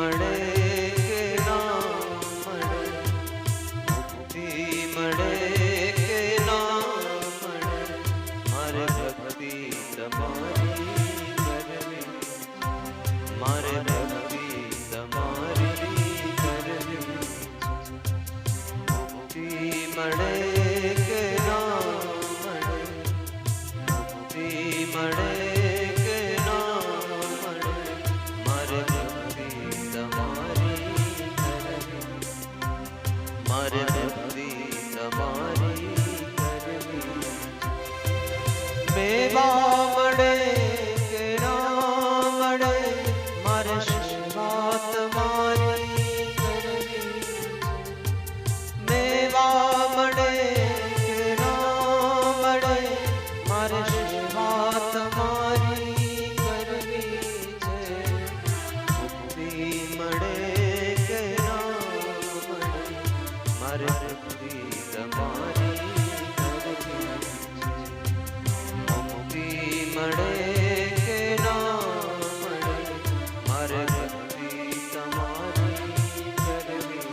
મળે કે ના મળે, મુક્તિ મળે કે ના મળે, મારે ભક્તિ તમારી કરવી, મારે ભક્તિ તમારી કરવી, મુક્તિ મળે કે ના મળે, મુક્તિ મળે કે ના મળે, મારે ભક્તિ તમારી કરવી, મારે ભક્તિ તમારી કરવી, મેવા મળે કે ના મળે, મારે સેવા તમારી કરવી, મેવા મળે કે ના મળે, મારે સેવા તમારી કરવી છે, મુક્તિ મળે કે ના મળે, મારે ભક્તિ તમારી કરવી, મુક્તિ મળે કે ના મળે, મારે ભક્તિ તમારી કરવી.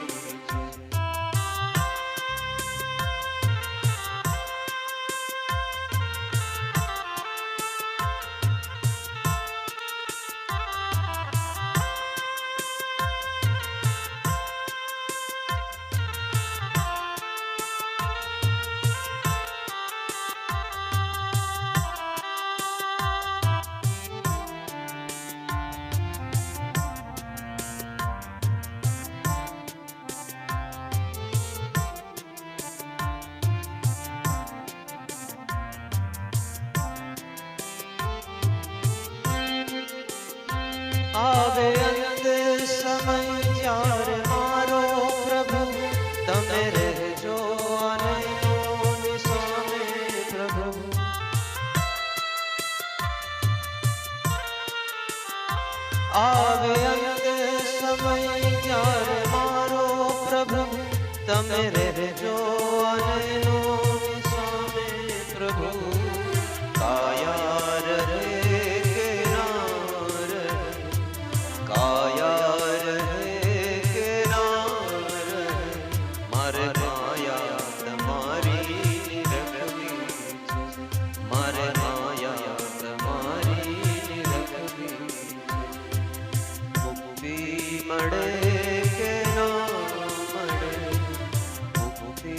આવે અંત સમય ત્યારે મારો પ્રભુ, તમે રહેજો અને મોની સામે પ્રભુ. આવે અંત સમય ત્યારે મારો પ્રભુ, તમે રહેજો અને મોની સામે પ્રભુ. કાયા રહે કે ના રહે, કાયા રહે કે ના રહે, મારે માયા તમારી રખવી, મારે માયા તમારી રખવી, મુક્તિ મળે કે ના મળે, મુક્તિ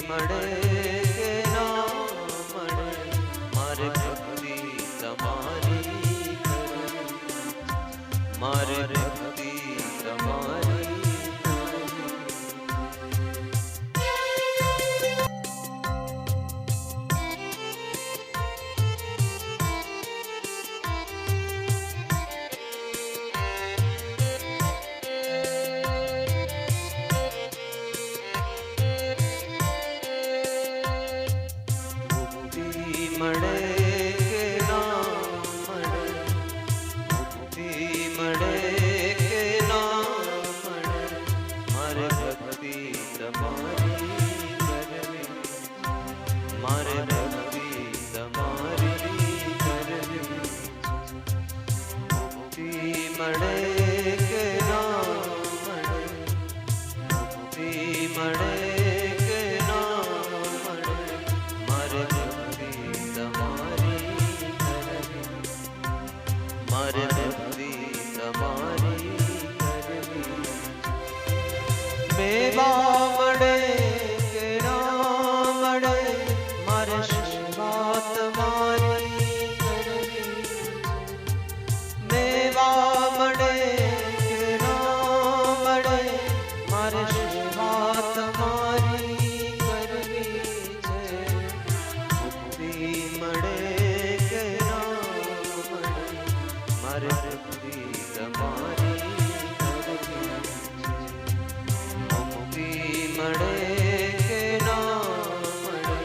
મળે કે ના મળે, મારે ભક્તિ તમારી કરવી, મારે ભક્તિ તમારી કરવી. મુક્તિ મળે કે ના મળે, મુક્તિ મળે કે ના મળે, મારે ભક્તિ તમારી કરવી, મારે ભક્તિ તમારી કરવી, મુક્તિ મળે કે ના મળે, મુક્તિ મળે કે ના મળે, મારે ભક્તિ તમારી કરવી, મારે ભક્તિ તમારી કરવી, મેવા મળે કે ના મળે, મારે સેવા તમારી કરવી, મેવા મળે કે ના મળે, મારે સેવા તમારી કરવી છે, મુક્તિ મળે કે ના મળે, મારે ભક્તિ તમારી કરવી, મુક્તિ મળે કે ના મળે,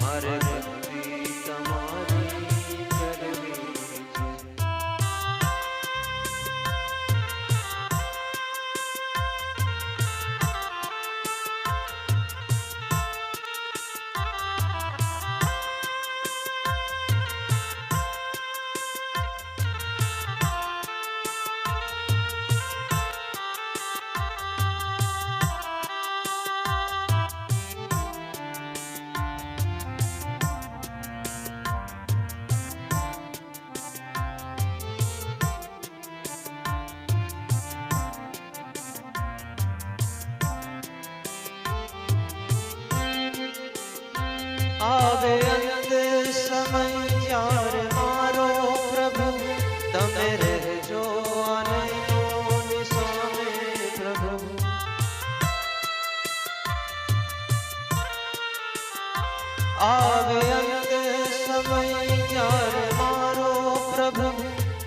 મારે ભક્તિ તમારી કરવી. આવે અંત સમય જ્યારે મારો પ્રભુ તમે રહેજો આનંદોની સામે પ્રભુ. આવે અંત સમય જ્યારે મારો પ્રભુ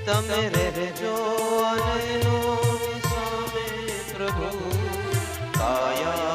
તમે રહેજો આનંદોની સામે પ્રભુ. કાયા